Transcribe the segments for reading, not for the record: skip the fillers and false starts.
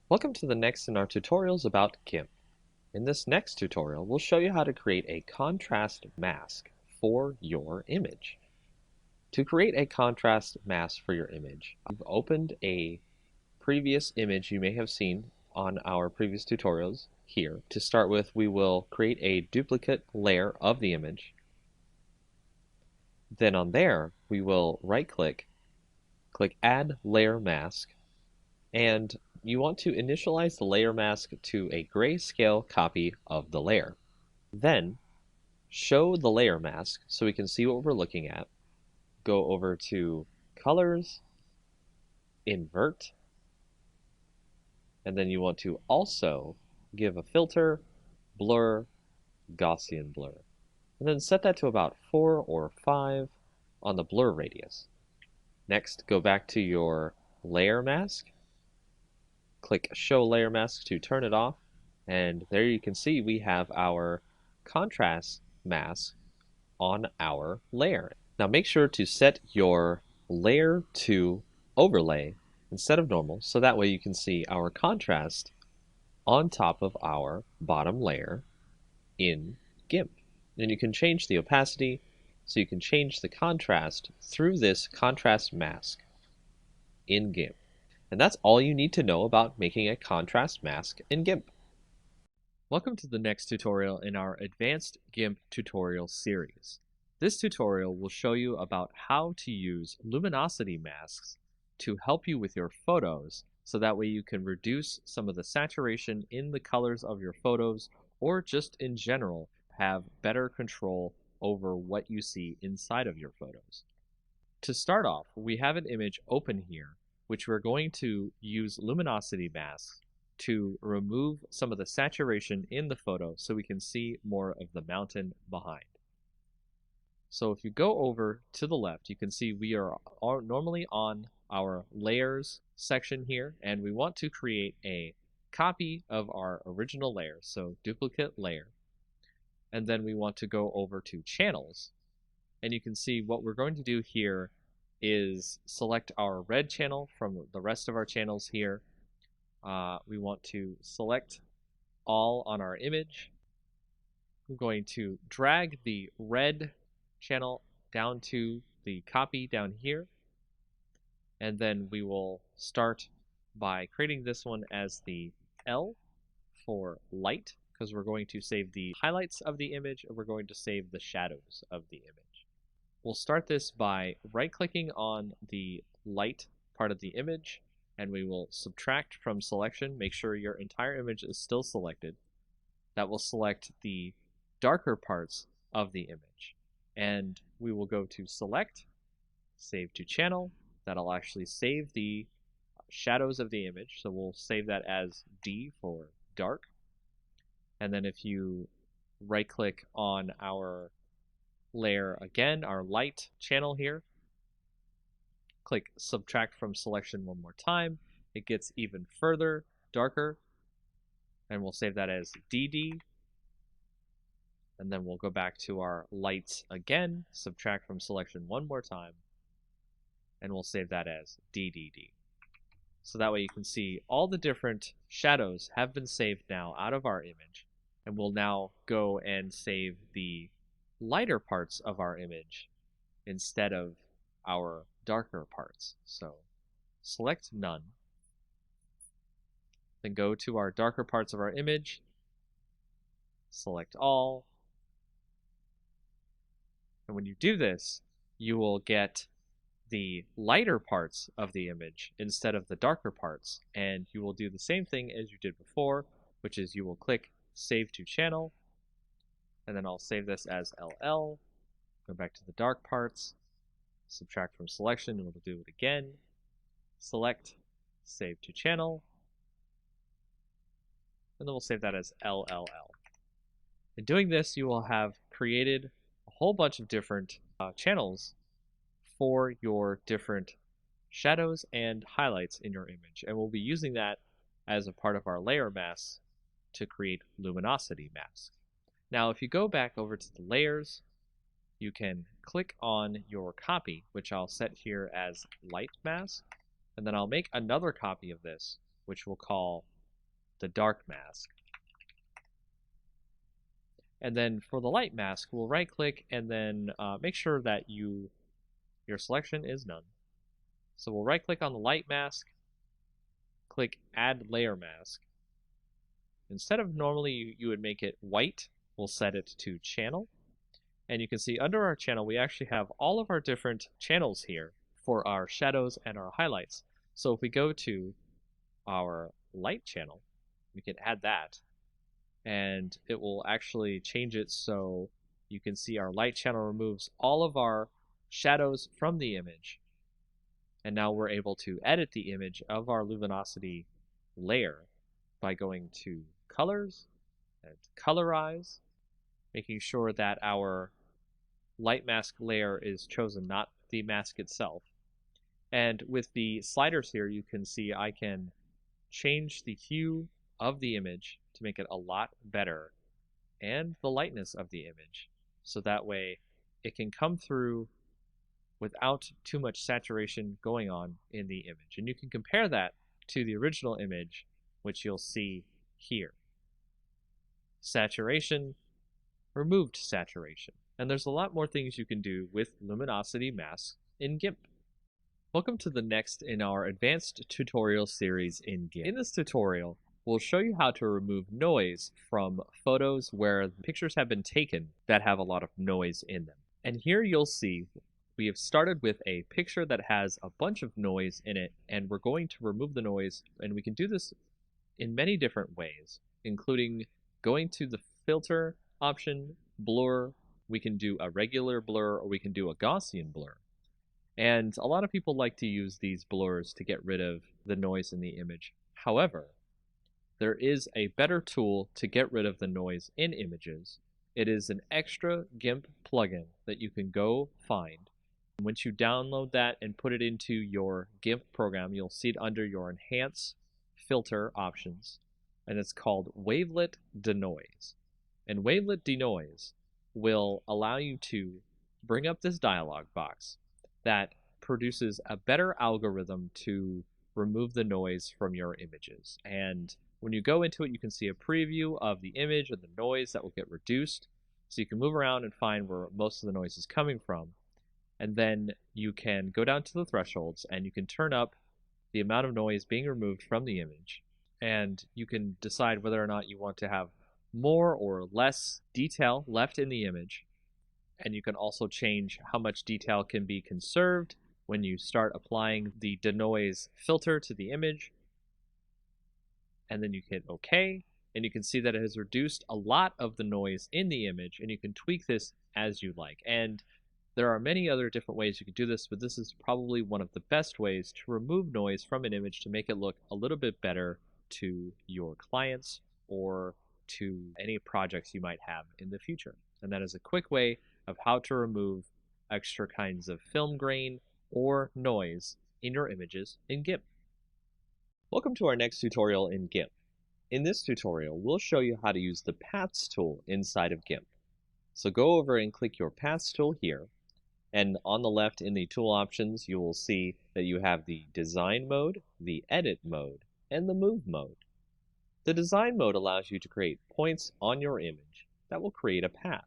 Welcome to the next in our tutorials about GIMP. In this next tutorial, we'll show you how to create a contrast mask for your image. To create a contrast mask for your image, you've opened a previous image you may have seen on our previous tutorials here. To start with, we will create a duplicate layer of the image. Then on there, we will right-click, click Add Layer Mask, and you want to initialize the layer mask to a grayscale copy of the layer. Then show the layer mask so we can see what we're looking at. Go over to Colors, Invert, and then you want to also give a filter, Blur, Gaussian Blur. And then set that to about 4 or 5 on the blur radius. Next, go back to your layer mask. Click Show Layer Mask to turn it off, and there you can see we have our contrast mask on our layer. Now make sure to set your layer to overlay instead of normal, so that way you can see our contrast on top of our bottom layer in GIMP. And you can change the opacity, so you can change the contrast through this contrast mask in GIMP. And that's all you need to know about making a contrast mask in GIMP. Welcome to the next tutorial in our Advanced GIMP tutorial series. This tutorial will show you about how to use luminosity masks to help you with your photos, so that way you can reduce some of the saturation in the colors of your photos, or just in general have better control over what you see inside of your photos. To start off, we have an image open here, which we're going to use luminosity masks to remove some of the saturation in the photo so we can see more of the mountain behind. So if you go over to the left, you can see we are normally on our layers section here, and we want to create a copy of our original layer, so duplicate layer. And then we want to go over to channels, and you can see what we're going to do here is select our red channel from the rest of our channels here. We want to select all on our image. We're going to drag the red channel down to the copy down here, and then we will start by creating this one as the L for light, because we're going to save the highlights of the image and we're going to save the shadows of the image. We'll start this by right-clicking on the light part of the image, and we will subtract from selection. Make sure your entire image is still selected. That will select the darker parts of the image. And we will go to Select, Save to Channel. That'll actually save the shadows of the image, so we'll save that as D for dark. And then if you right-click on our layer again, our light channel here, click Subtract from Selection one more time, it gets even further darker, and we'll save that as DD. And then we'll go back to our lights again, subtract from selection one more time, and we'll save that as DDD. So that way you can see all the different shadows have been saved now out of our image, and we'll now go and save the lighter parts of our image instead of our darker parts. So select none, then go to our darker parts of our image, select all, and when you do this, you will get the lighter parts of the image instead of the darker parts, and you will do the same thing as you did before, which is you will click Save to Channel, and then I'll save this as LL, go back to the dark parts, subtract from selection, and we'll do it again, select, Save to Channel, and then we'll save that as LLL. In doing this, you will have created a whole bunch of different channels for your different shadows and highlights in your image, and we'll be using that as a part of our layer masks to create luminosity masks. Now if you go back over to the layers, you can click on your copy, which I'll set here as light mask, and then I'll make another copy of this, which we'll call the dark mask. And then for the light mask, we'll right click and then make sure that your selection is none. So we'll right click on the light mask, click add layer mask. Instead of normally you would make it white, we'll set it to channel. And you can see under our channel, we actually have all of our different channels here for our shadows and our highlights. So if we go to our light channel, we can add that, and it will actually change it so you can see our light channel removes all of our shadows from the image. And now we're able to edit the image of our luminosity layer by going to colors and colorize, making sure that our light mask layer is chosen, not the mask itself. And with the sliders here, you can see I can change the hue of the image to make it a lot better, and the lightness of the image, so that way it can come through without too much saturation going on in the image. And you can compare that to the original image, which you'll see here. Saturation, removed saturation. And there's a lot more things you can do with luminosity masks in GIMP. Welcome to the next in our advanced tutorial series in GIMP. In this tutorial, we'll show you how to remove noise from photos where pictures have been taken that have a lot of noise in them. And here you'll see we have started with a picture that has a bunch of noise in it, and we're going to remove the noise, and we can do this in many different ways, including going to the filter option, blur. We can do a regular blur, or we can do a Gaussian blur. And a lot of people like to use these blurs to get rid of the noise in the image. However, there is a better tool to get rid of the noise in images. It is an extra GIMP plugin that you can go find. Once you download that and put it into your GIMP program, you'll see it under your Enhance Filter options, and it's called Wavelet Denoise. And Wavelet Denoise will allow you to bring up this dialog box that produces a better algorithm to remove the noise from your images. And when you go into it, you can see a preview of the image and the noise that will get reduced. So you can move around and find where most of the noise is coming from. And then you can go down to the thresholds and you can turn up the amount of noise being removed from the image. And you can decide whether or not you want to have more or less detail left in the image. And you can also change how much detail can be conserved when you start applying the denoise filter to the image. And then you hit OK, and you can see that it has reduced a lot of the noise in the image, and you can tweak this as you like. And there are many other different ways you can do this, but this is probably one of the best ways to remove noise from an image to make it look a little bit better to your clients or to any projects you might have in the future. And that is a quick way of how to remove extra kinds of film grain or noise in your images in GIMP. Welcome to our next tutorial in GIMP. In this tutorial, we'll show you how to use the Paths tool inside of GIMP. So go over and click your Paths tool here, and on the left in the tool options, you will see that you have the Design mode, the Edit mode, and the Move mode. The Design mode allows you to create points on your image that will create a path.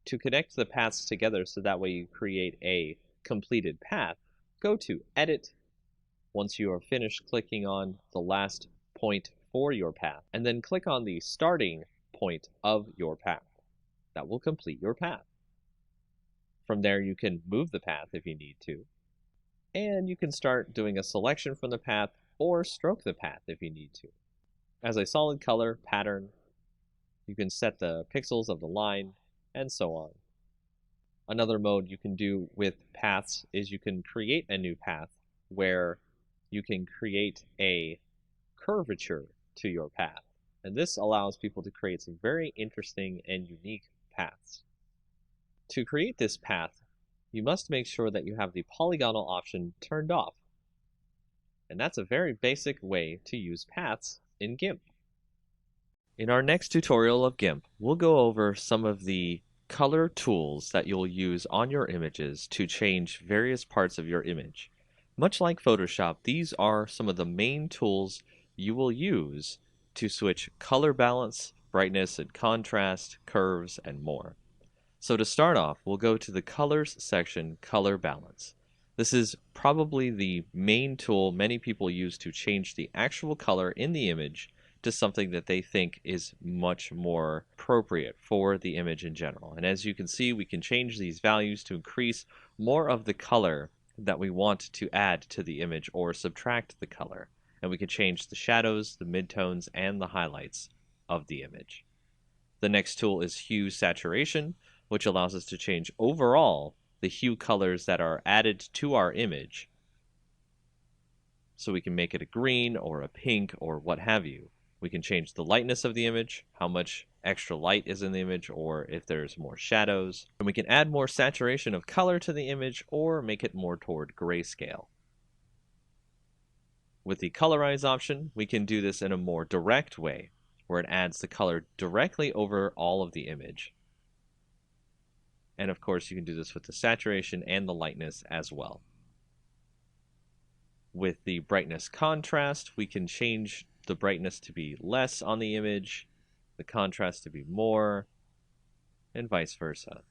To connect the paths together so that way you create a completed path, go to Edit once you are finished clicking on the last point for your path, and then click on the starting point of your path. That will complete your path. From there, you can move the path if you need to, and you can start doing a selection from the path or stroke the path if you need to. As a solid color pattern, you can set the pixels of the line, and so on. Another mode you can do with paths is you can create a new path where you can create a curvature to your path. And this allows people to create some very interesting and unique paths. To create this path, you must make sure that you have the polygonal option turned off. And that's a very basic way to use paths in GIMP. In our next tutorial of GIMP, we'll go over some of the color tools that you'll use on your images to change various parts of your image. Much like Photoshop, these are some of the main tools you will use to switch color balance, brightness and contrast, curves, and more. So to start off, we'll go to the Colors section, Color Balance. This is probably the main tool many people use to change the actual color in the image to something that they think is much more appropriate for the image in general. And as you can see, we can change these values to increase more of the color that we want to add to the image or subtract the color. And we can change the shadows, the midtones, and the highlights of the image. The next tool is Hue Saturation, which allows us to change overall the hue colors that are added to our image. So we can make it a green or a pink or what have you. We can change the lightness of the image, how much extra light is in the image, or if there's more shadows. And we can add more saturation of color to the image or make it more toward grayscale. With the Colorize option, we can do this in a more direct way, where it adds the color directly over all of the image. And of course, you can do this with the saturation and the lightness as well. With the brightness contrast, we can change the brightness to be less on the image, the contrast to be more, and vice versa.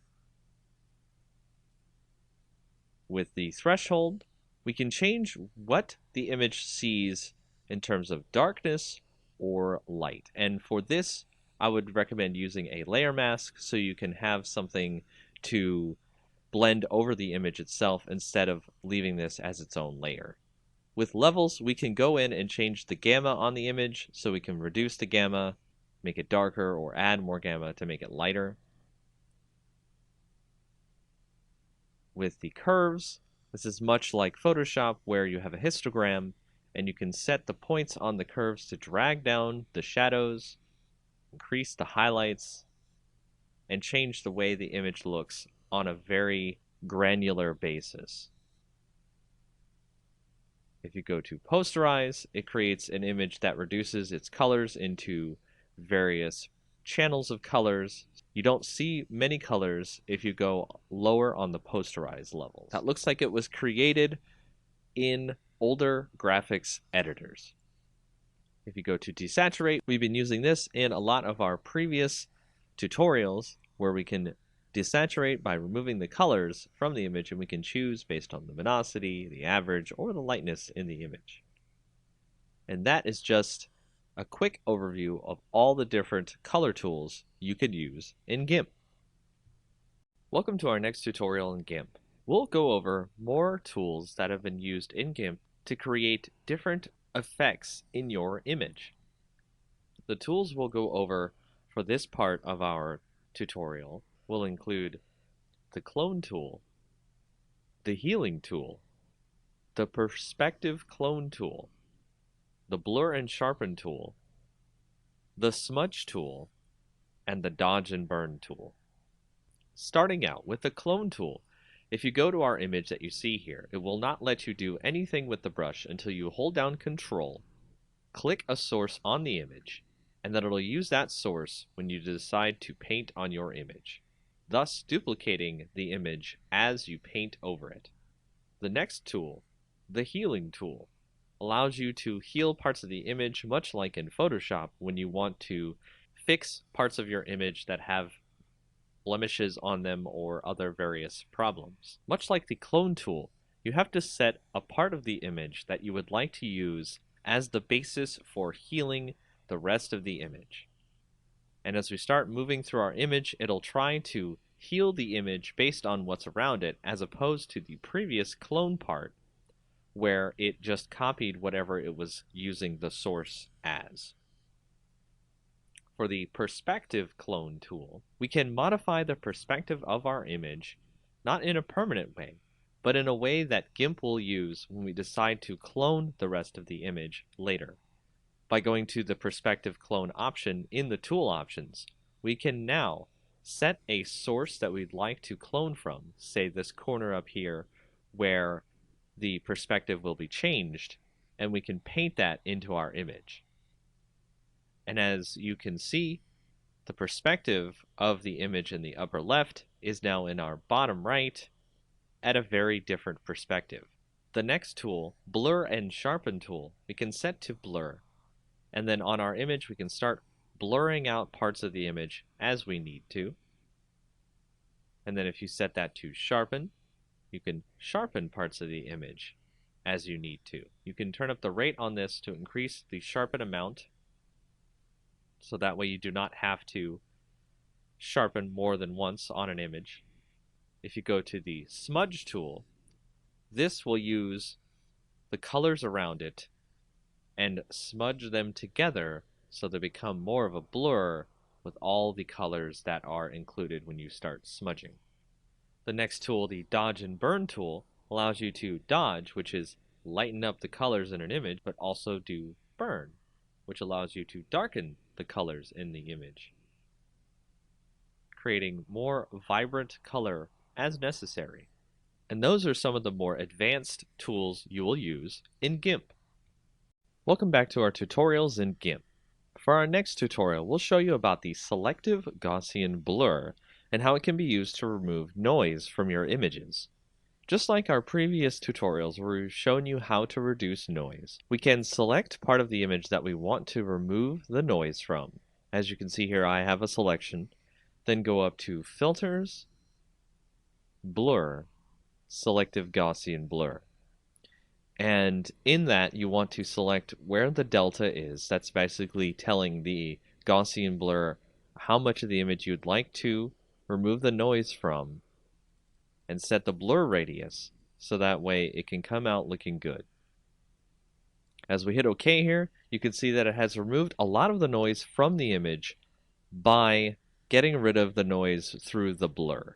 With the threshold, we can change what the image sees in terms of darkness or light. And for this, I would recommend using a layer mask so you can have something to blend over the image itself instead of leaving this as its own layer. With levels, we can go in and change the gamma on the image, so we can reduce the gamma, make it darker, or add more gamma to make it lighter. With the curves, this is much like Photoshop, where you have a histogram, and you can set the points on the curves to drag down the shadows, increase the highlights, and change the way the image looks on a very granular basis. If you go to Posterize, it creates an image that reduces its colors into various channels of colors. You don't see many colors if you go lower on the Posterize level. That looks like it was created in older graphics editors. If you go to Desaturate, we've been using this in a lot of our previous tutorials where we can desaturate by removing the colors from the image, and we can choose based on luminosity, the average, or the lightness in the image. And that is just a quick overview of all the different color tools you could use in GIMP. Welcome to our next tutorial in GIMP. We'll go over more tools that have been used in GIMP to create different effects in your image. The tools we'll go over for this part of our tutorial will include the Clone tool, the Healing tool, the Perspective Clone tool, the Blur and Sharpen tool, the Smudge tool, and the Dodge and Burn tool. Starting out with the Clone tool, if you go to our image that you see here, it will not let you do anything with the brush until you hold down Control, click a source on the image, and then it'll use that source when you decide to paint on your image, thus duplicating the image as you paint over it. The next tool, the Healing tool, allows you to heal parts of the image much like in Photoshop when you want to fix parts of your image that have blemishes on them or other various problems. Much like the Clone tool, you have to set a part of the image that you would like to use as the basis for healing the rest of the image. And as we start moving through our image, it'll try to heal the image based on what's around it, as opposed to the previous clone part, where it just copied whatever it was using the source as. For the Perspective Clone tool, we can modify the perspective of our image, not in a permanent way, but in a way that GIMP will use when we decide to clone the rest of the image later. By going to the Perspective Clone option in the tool options, we can now set a source that we'd like to clone from, say this corner up here where the perspective will be changed, and we can paint that into our image. And as you can see, the perspective of the image in the upper left is now in our bottom right at a very different perspective. The next tool, Blur and Sharpen tool, we can set to blur. And then on our image, we can start blurring out parts of the image as we need to. And then if you set that to sharpen, you can sharpen parts of the image as you need to. You can turn up the rate on this to increase the sharpen amount, so that way you do not have to sharpen more than once on an image. If you go to the smudge tool, this will use the colors around it and smudge them together so they become more of a blur with all the colors that are included when you start smudging. The next tool, the dodge and burn tool, allows you to dodge, which is lighten up the colors in an image, but also do burn, which allows you to darken the colors in the image, creating more vibrant color as necessary. And those are some of the more advanced tools you will use in GIMP. Welcome back to our tutorials in GIMP. For our next tutorial, we'll show you about the Selective Gaussian blur and how it can be used to remove noise from your images. Just like our previous tutorials where we've shown you how to reduce noise, we can select part of the image that we want to remove the noise from. As you can see here, I have a selection. Then go up to Filters, Blur, Selective Gaussian Blur. And in that, you want to select where the delta is. That's basically telling the Gaussian blur how much of the image you'd like to remove the noise from, and set the blur radius so that way it can come out looking good. As we hit OK here, you can see that it has removed a lot of the noise from the image by getting rid of the noise through the blur.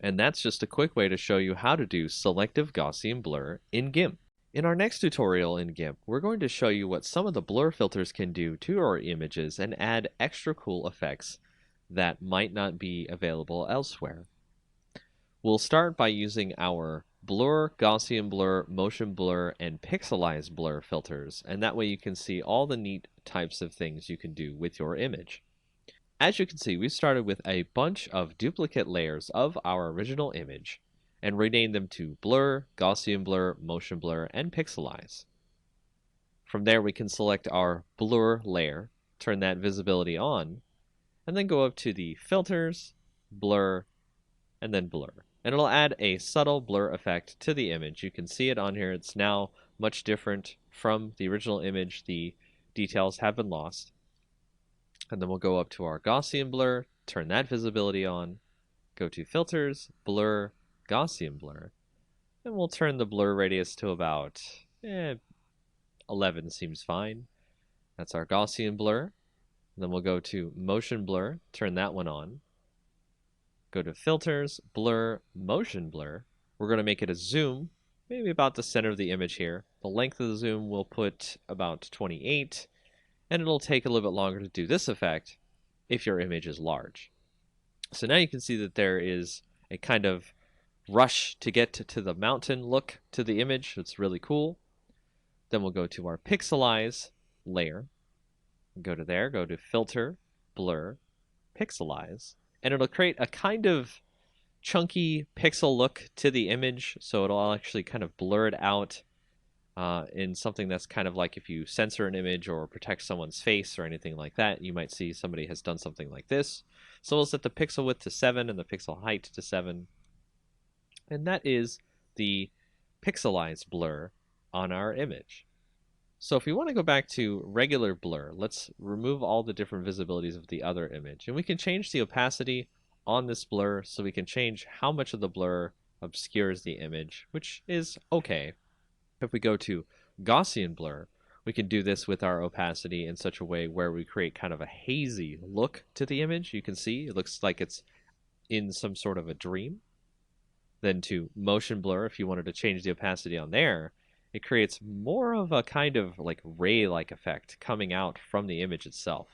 And that's just a quick way to show you how to do Selective Gaussian blur in GIMP. In our next tutorial in GIMP, we're going to show you what some of the blur filters can do to our images and add extra cool effects that might not be available elsewhere. We'll start by using our blur, Gaussian blur, motion blur, and pixelize blur filters, and that way you can see all the neat types of things you can do with your image. As you can see, we started with a bunch of duplicate layers of our original image and renamed them to blur, Gaussian blur, motion blur, and pixelize. From there, we can select our blur layer, turn that visibility on, and then go up to the filters, blur, and then blur. And it'll add a subtle blur effect to the image. You can see it on here. It's now much different from the original image. The details have been lost. And then we'll go up to our Gaussian blur, turn that visibility on, go to filters, blur, Gaussian blur, and we'll turn the blur radius to about 11 seems fine. That's our Gaussian blur. Then we'll go to motion blur, turn that one on. Go to filters, blur, motion blur. We're going to make it a zoom, maybe about the center of the image here. The length of the zoom we'll put about 28, and it'll take a little bit longer to do this effect if your image is large. So now you can see that there is a kind of rush to get to the mountain look to the image. It's really cool. Then we'll go to our pixelize layer. Go to there, go to filter, blur, pixelize, and it'll create a kind of chunky pixel look to the image, so it'll actually kind of blur it out in something that's kind of like if you censor an image or protect someone's face or anything like that, you might see somebody has done something like this. So we'll set the pixel width to 7 and the pixel height to 7, and that is the pixelize blur on our image. So if we want to go back to regular blur, let's remove all the different visibilities of the other image. And we can change the opacity on this blur, so we can change how much of the blur obscures the image, which is okay. If we go to Gaussian blur, we can do this with our opacity in such a way where we create kind of a hazy look to the image. You can see it looks like it's in some sort of a dream. Then to motion blur, if you wanted to change the opacity on there, it creates more of a kind of like ray-like effect coming out from the image itself.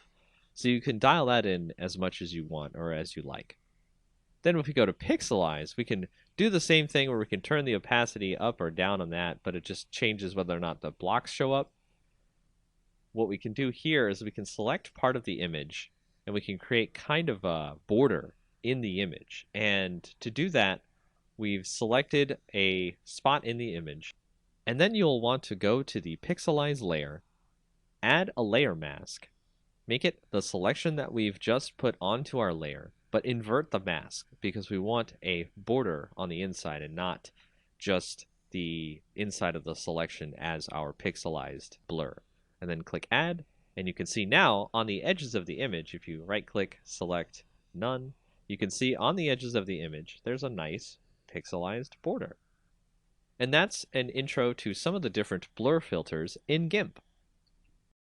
So you can dial that in as much as you want or as you like. Then if we go to pixelize, we can do the same thing where we can turn the opacity up or down on that, but it just changes whether or not the blocks show up. What we can do here is we can select part of the image and we can create kind of a border in the image. And to do that, we've selected a spot in the image. And then you'll want to go to the pixelize layer, add a layer mask. Make it the selection that we've just put onto our layer, but invert the mask because we want a border on the inside and not just the inside of the selection as our pixelized blur. And then click Add, and you can see now on the edges of the image, if you right-click, select None, you can see on the edges of the image there's a nice pixelized border. And that's an intro to some of the different blur filters in GIMP.